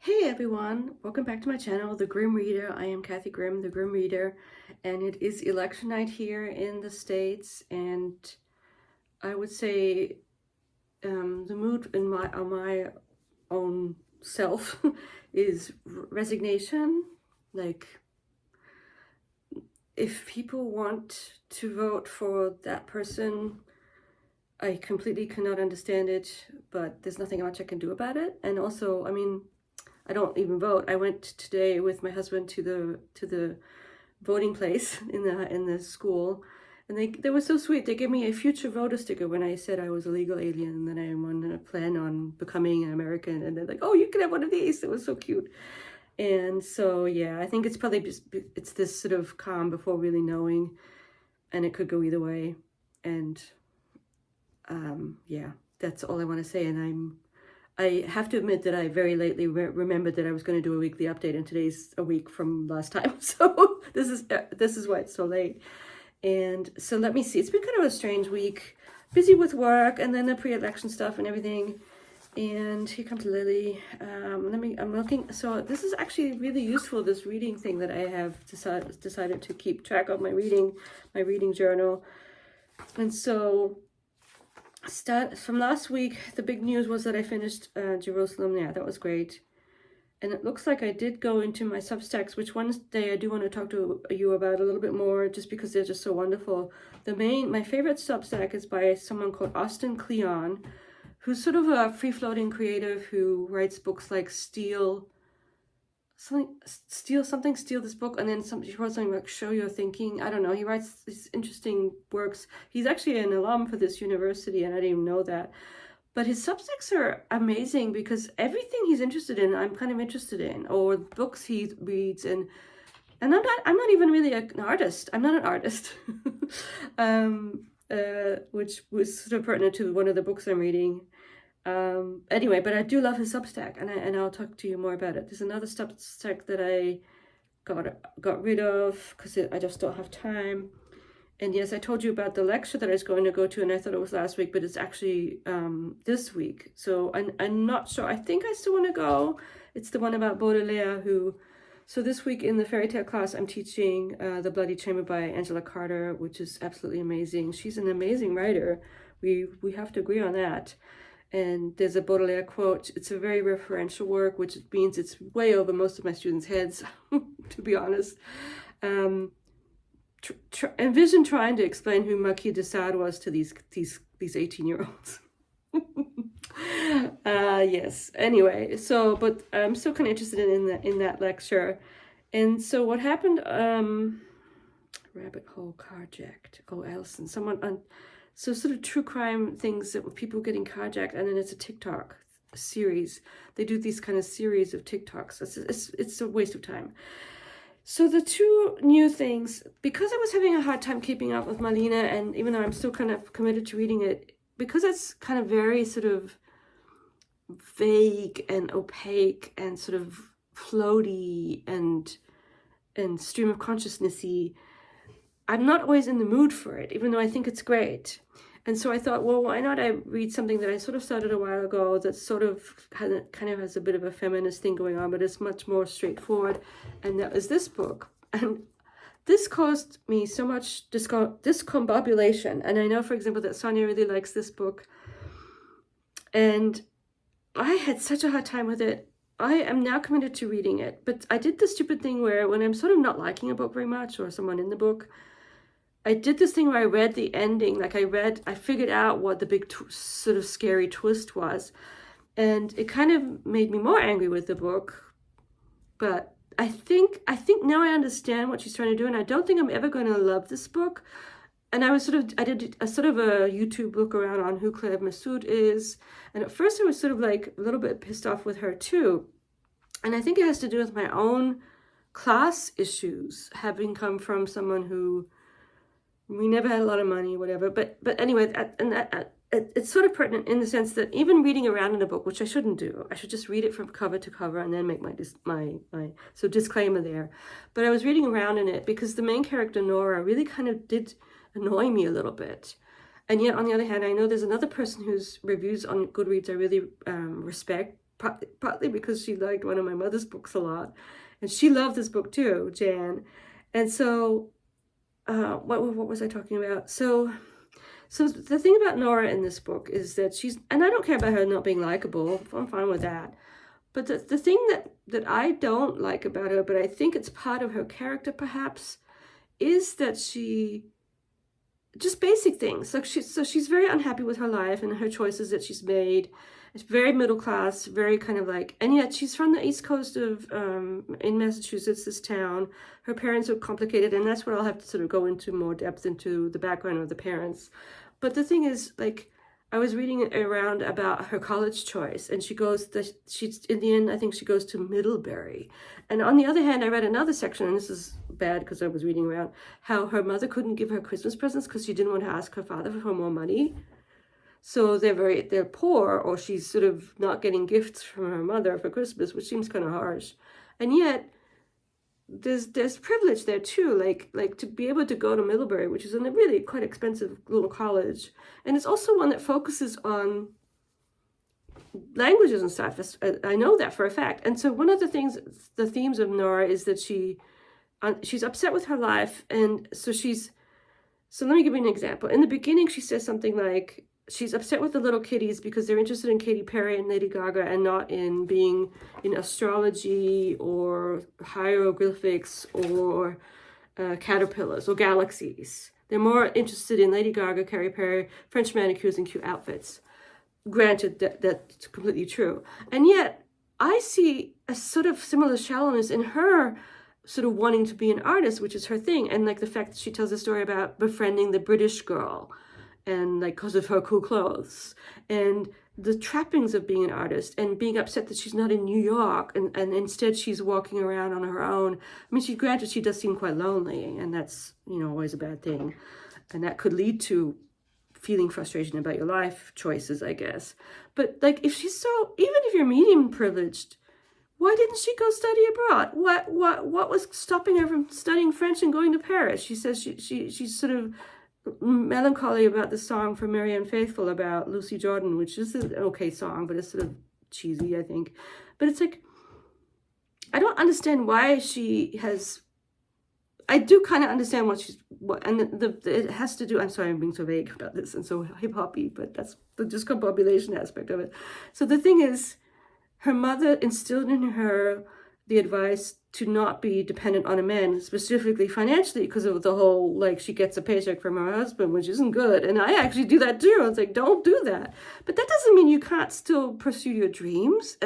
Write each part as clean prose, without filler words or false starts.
Hey everyone, welcome back to my channel, The Grim Reader. I am Kathy Grimm, The Grim Reader, and it is election night here in the States, and I would say the mood in on my own self is resignation. Like, if people want to vote for that person, I completely cannot understand it, but there's nothing much I can do about it. And also, I mean, I don't even vote. I went today with my husband to the voting place in the school, and they were so sweet. They gave me a future voter sticker when I said I was a legal alien and that I wanted to plan on becoming an American, and they're like, "Oh, you can have one of these." It was so cute. And so yeah, I think it's probably just it's this sort of calm before really knowing, and it could go either way. And yeah, that's all I want to say. And I have to admit that I very lately remembered that I was going to do a weekly update, and today's a week from last time. So this is why it's so late. And so let me see. It's been kind of a strange week, busy with work and then the pre-election stuff and everything. And here comes Lily. I'm looking. So this is actually really useful, this reading thing that I have decided to keep track of my reading journal. And so from last week, the big news was that I finished Jerusalem. Yeah, that was great. And it looks like I did go into my Substacks, which one day I do want to talk to you about a little bit more, just because they're just so wonderful. My favorite Substack is by someone called Austin Kleon, who's sort of a free-floating creative who writes books like Steal this book, and then he wrote something like Show Your Thinking. I don't know. He writes these interesting works. He's actually an alum for this university, and I didn't even know that. But his Substacks are amazing because everything he's interested in, I'm kind of interested in, or books he reads, and I'm not even really an artist. I'm not an artist, which was sort of pertinent to one of the books I'm reading. Anyway, but I do love his Substack, and I'll talk to you more about it. There's another Substack that I got rid of because I just don't have time. And yes, I told you about the lecture that I was going to go to, and I thought it was last week, but it's actually this week. So I'm not sure. I think I still want to go. It's the one about Baudelaire, so this week in the fairy tale class, I'm teaching The Bloody Chamber by Angela Carter, which is absolutely amazing. She's an amazing writer. We have to agree on that. And there's a Baudelaire quote. It's a very referential work, which means it's way over most of my students' heads, to be honest. Envision trying to explain who Marquis de Sade was to these 18-year-olds. Yes. Anyway, but I'm still kind of interested in that lecture. And so what happened? Rabbit hole carjacked. Oh, Alison, so sort of true crime things that people getting carjacked, and then it's a TikTok series. They do these kind of series of TikToks. It's a waste of time. So the two new things, because I was having a hard time keeping up with Marlene, and even though I'm still kind of committed to reading it, because it's kind of very sort of vague and opaque and sort of floaty and stream of consciousness-y, I'm not always in the mood for it, even though I think it's great. And so I thought, well, why not I read something that I sort of started a while ago that sort of kind of has a bit of a feminist thing going on, but it's much more straightforward. And that was this book. And this caused me so much discombobulation. And I know, for example, that Sonia really likes this book. And I had such a hard time with it. I am now committed to reading it. But I did the stupid thing where when I'm sort of not liking a book very much, or someone in the book, I did this thing where I read the ending. Like I figured out what the big sort of scary twist was. And it kind of made me more angry with the book. But I think now I understand what she's trying to do. And I don't think I'm ever going to love this book. And I did a sort of a YouTube look around on who Claire Massoud is. And at first I was sort of like a little bit pissed off with her too. And I think it has to do with my own class issues, having come from someone who, we never had a lot of money, whatever. But anyway, it's sort of pertinent in the sense that even reading around in a book, which I shouldn't do, I should just read it from cover to cover and then make my so disclaimer there. But I was reading around in it because the main character, Nora, really kind of did annoy me a little bit. And yet, on the other hand, I know there's another person whose reviews on Goodreads I really respect, partly because she liked one of my mother's books a lot, and she loved this book too, Jan. And so, what was I talking about? So the thing about Nora in this book is that and I don't care about her not being likable. I'm fine with that. But the thing that I don't like about her, but I think it's part of her character perhaps, is that she, just basic things. Like she's very unhappy with her life and her choices that she's made. It's very middle class, very kind of like, and yet she's from the East Coast of, in Massachusetts, this town. Her parents are complicated, and that's where I'll have to sort of go into more depth into the background of the parents. But the thing is, like, I was reading around about her college choice, and she's in the end, I think she goes to Middlebury. And on the other hand, I read another section, and this is bad because I was reading around, how her mother couldn't give her Christmas presents because she didn't want to ask her father for more money. So they're poor, or she's sort of not getting gifts from her mother for Christmas, which seems kind of harsh. And yet, there's privilege there too, like to be able to go to Middlebury, which is a really quite expensive little college, and it's also one that focuses on languages and stuff. I know that for a fact. And so one of the themes of Nora is that she's upset with her life, and so let me give you an example. In the beginning, she says something like, she's upset with the little kiddies because they're interested in Katy Perry and Lady Gaga and not in being in astrology or hieroglyphics or caterpillars or galaxies. They're more interested in Lady Gaga, Katy Perry, French manicures, and cute outfits. Granted, that's completely true. And yet, I see a sort of similar shallowness in her sort of wanting to be an artist, which is her thing. And like the fact that she tells a story about befriending the British girl, and like because of her cool clothes, and the trappings of being an artist, and being upset that she's not in New York, and instead she's walking around on her own. I mean, granted, she does seem quite lonely, and that's, always a bad thing. And that could lead to feeling frustration about your life choices, I guess. But like, even if you're medium privileged, why didn't she go study abroad? What was stopping her from studying French and going to Paris? She says she's sort of melancholy about the song from Marianne Faithfull about Lucy Jordan, which is an okay song, but it's sort of cheesy, I think. But it's like, I don't understand why I do kind of understand it has to do, I'm sorry I'm being so vague about this and so hip-hoppy, but that's the discombobulation aspect of it. So the thing is, her mother instilled in her the advice to not be dependent on a man, specifically financially, because of the whole, like, she gets a paycheck from her husband, which isn't good. And I actually do that too. I was like, don't do that. But that doesn't mean you can't still pursue your dreams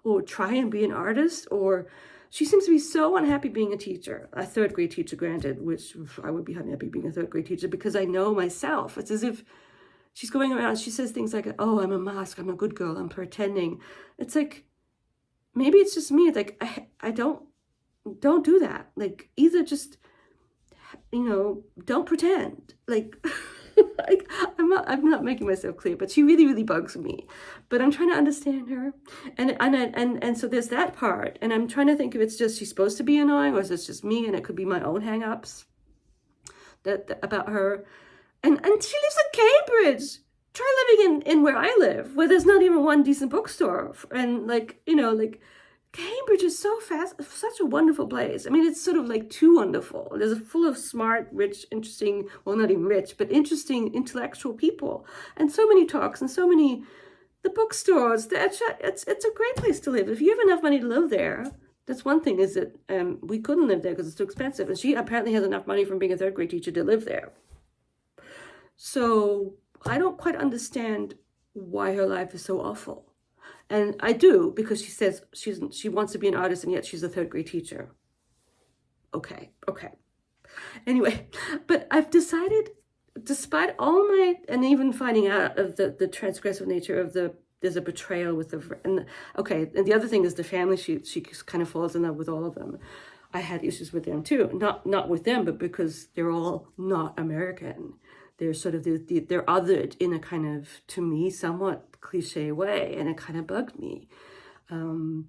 or try and be an artist. Or she seems to be so unhappy being a teacher, a third grade teacher, granted, which I would be unhappy being a third grade teacher because I know myself. It's as if she's going around, she says things like, oh, I'm a mask, I'm a good girl, I'm pretending. It's like, maybe it's just me. It's like, I don't do that. Like, either just, don't pretend. Like, I'm not making myself clear, but she really, really bugs me. But I'm trying to understand her. And so there's that part. And I'm trying to think if it's just she's supposed to be annoying, or is it just me and it could be my own hang-ups that about her. And she lives in Cambridge. Try living in where I live, where there's not even one decent bookstore. And like Cambridge is such a wonderful place. I mean, it's sort of like too wonderful. There's full of smart, rich, interesting, well, not even rich, but interesting intellectual people. And so many talks and so many, the bookstores, it's a great place to live. If you have enough money to live there, that's one thing, is that we couldn't live there because it's too expensive. And she apparently has enough money from being a third grade teacher to live there. So I don't quite understand why her life is so awful. And I do, because she says she wants to be an artist, and yet she's a third grade teacher. Okay. Anyway, but I've decided, despite all my, and even finding out of the transgressive nature of there's a betrayal with and the other thing is the family, she kind of falls in love with all of them. I had issues with them too, not with them, but because they're all not American. They're sort of, they're othered in a kind of, to me, somewhat cliche way, and it kind of bugged me. And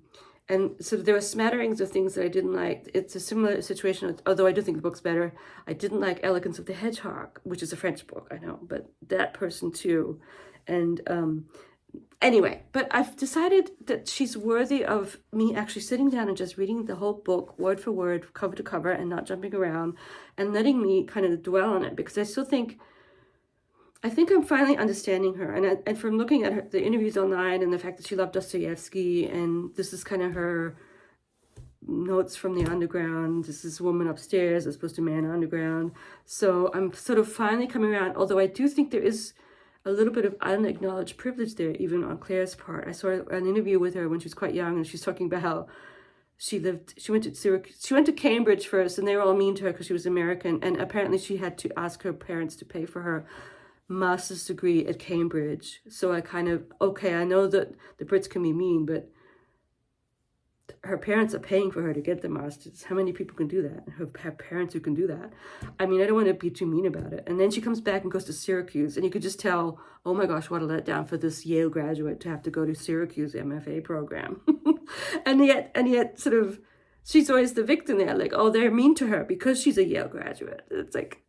so there were smatterings of things that I didn't like. It's a similar situation, although I do think the book's better. I didn't like Elegance of the Hedgehog, which is a French book, I know, but that person too. And Anyway, but I've decided that she's worthy of me actually sitting down and just reading the whole book, word for word, cover to cover, and not jumping around and letting me kind of dwell on it, because I still think, I'm finally understanding her. And from looking at the interviews online and the fact that she loved Dostoevsky, and this is kind of her notes from the underground. This is woman upstairs as opposed to man underground. So I'm sort of finally coming around, although I do think there is a little bit of unacknowledged privilege there, even on Claire's part. I saw an interview with her when she was quite young, and she's talking about how she went to Syracuse, she went to Cambridge first, and they were all mean to her because she was American, and apparently she had to ask her parents to pay for her master's degree at Cambridge. So I kind of, okay, I know that the Brits can be mean, but her parents are paying for her to get the master's. How many people can do that? Have parents who can do that? I mean, I don't want to be too mean about it. And then she comes back and goes to Syracuse, and you could just tell, oh my gosh, what a letdown for this Yale graduate to have to go to Syracuse MFA program. and yet sort of, she's always the victim there, like, oh, they're mean to her because she's a Yale graduate. It's like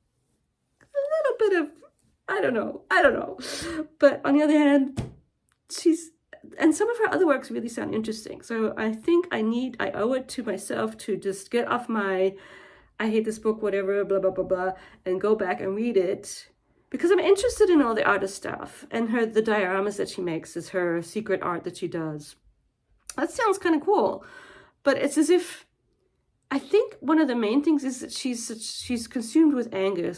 a little bit of, I don't know. But on the other hand, and some of her other works really sound interesting. So I think I owe it to myself to just get off my, I hate this book, whatever, blah, blah, blah, blah, and go back and read it, because I'm interested in all the artist stuff. And the dioramas that she makes is her secret art that she does. That sounds kind of cool. But it's as if, I think one of the main things is that she's consumed with anger,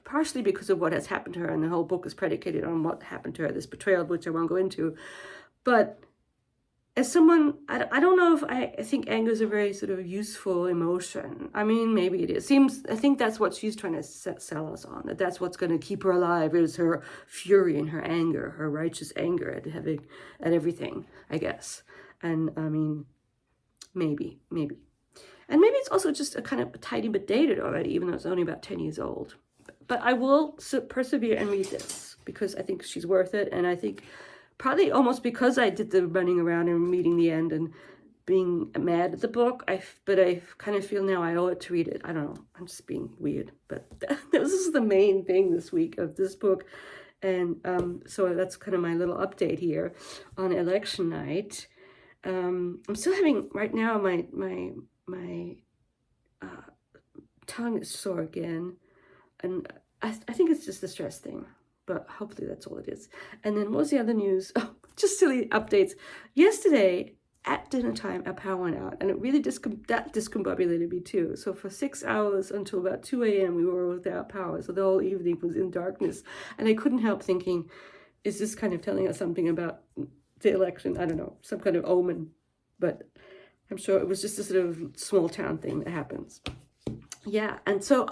partially because of what has happened to her, and the whole book is predicated on what happened to her, this betrayal, which I won't go into. But as someone, I don't know if I think anger is a very sort of useful emotion. I mean, maybe it is. I think that's what she's trying to sell us on, that's what's going to keep her alive, is her fury and her anger, her righteous anger at everything, I guess. And I mean, maybe. And maybe it's also just a kind of a tiny bit dated already, even though it's only about 10 years old. But I will persevere and read this, because I think she's worth it. And I think probably almost because I did the running around and reading the end and being mad at the book, I kind of feel now I owe it to read it. I don't know. I'm just being weird. But this is the main thing this week of this book. And so that's kind of my little update here on election night. I'm still having, right now, my tongue is sore again. And I think it's just a stress thing, but hopefully that's all it is. And then what was the other news? Oh, just silly updates. Yesterday at dinner time, our power went out, and it really discombobulated me too. So for 6 hours until about 2 a.m. we were without power. So the whole evening was in darkness, and I couldn't help thinking, is this kind of telling us something about the election? I don't know, some kind of omen, but I'm sure it was just a sort of small town thing that happens. Yeah, and so,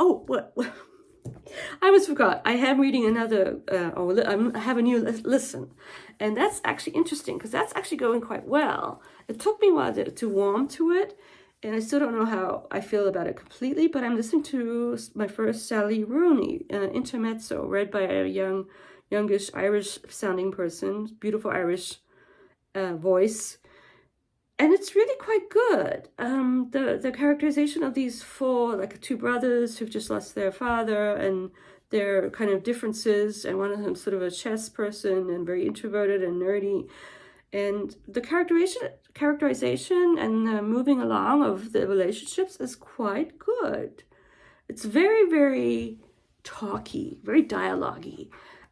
I almost forgot. I am reading another, I have a new listen. And that's actually interesting, because that's actually going quite well. It took me a while to warm to it, and I still don't know how I feel about it completely, but I'm listening to my first Sally Rooney, intermezzo, read by a youngish Irish-sounding person, beautiful Irish voice. And it's really quite good. The characterization of these four, like two brothers who've just lost their father, and their kind of differences, and one of them sort of a chess person and very introverted and nerdy. And the characterization and the moving along of the relationships is quite good. It's very, very talky, very dialogue-y.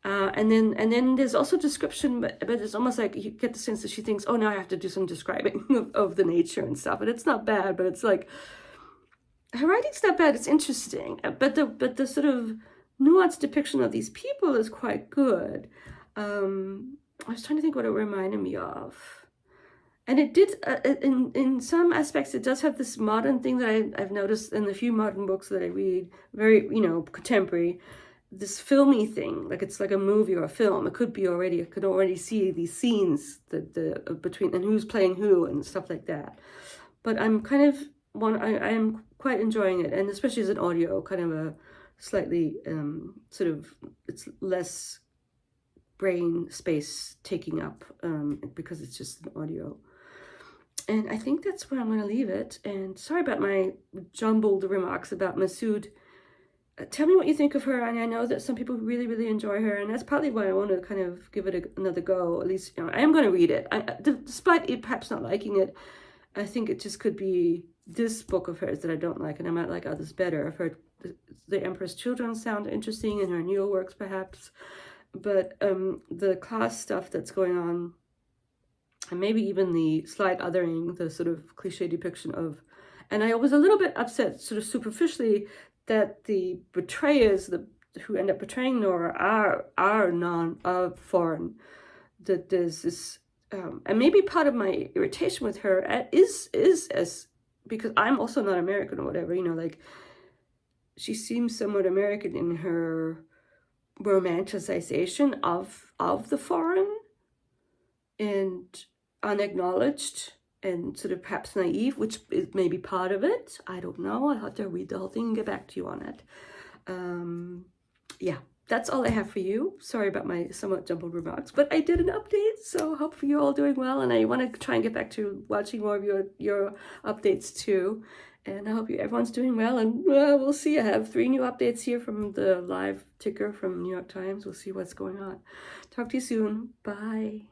And then there's also description, but it's almost like you get the sense that she thinks, oh, now I have to do some describing of the nature and stuff. And it's not bad, but it's like, her writing's not bad, it's interesting. But the sort of nuanced depiction of these people is quite good. I was trying to think what it reminded me of. And it did, in some aspects, it does have this modern thing that I've noticed in the few modern books that I read, very, contemporary, this filmy thing, like it's like a movie or a film. It could be already, I could already see these scenes between, and who's playing who and stuff like that. But I'm kind of I am quite enjoying it, and especially as an audio, kind of a slightly sort of, it's less brain space taking up because it's just an audio. And I think that's where I'm going to leave it. And sorry about my jumbled remarks about Masood tell me what you think of her. And I know that some people really, really enjoy her, and that's partly why I want to kind of give it another go. At least, you know, I am going to read it. Despite it perhaps not liking it, I think it just could be this book of hers that I don't like, and I might like others better. I've heard The Emperor's Children sound interesting, and her newer works perhaps, but the class stuff that's going on, and maybe even the slight othering, the sort of cliche depiction of, and I was a little bit upset, sort of superficially, that the betrayers, who end up betraying Nora, are foreign. That there's this, and maybe part of my irritation with her is as because I'm also not American or whatever, you know, like she seems somewhat American in her romanticization of the foreign and unacknowledged and sort of perhaps naive, which is maybe part of it. I don't know. I'll have to read the whole thing and get back to you on it. Yeah, that's all I have for you. Sorry about my somewhat jumbled remarks, but I did an update, so hopefully you're all doing well, and I want to try and get back to watching more of your updates too. And I hope everyone's doing well, and we'll see. I have 3 new updates here from the live ticker from New York Times. We'll see what's going on. Talk to you soon. Bye.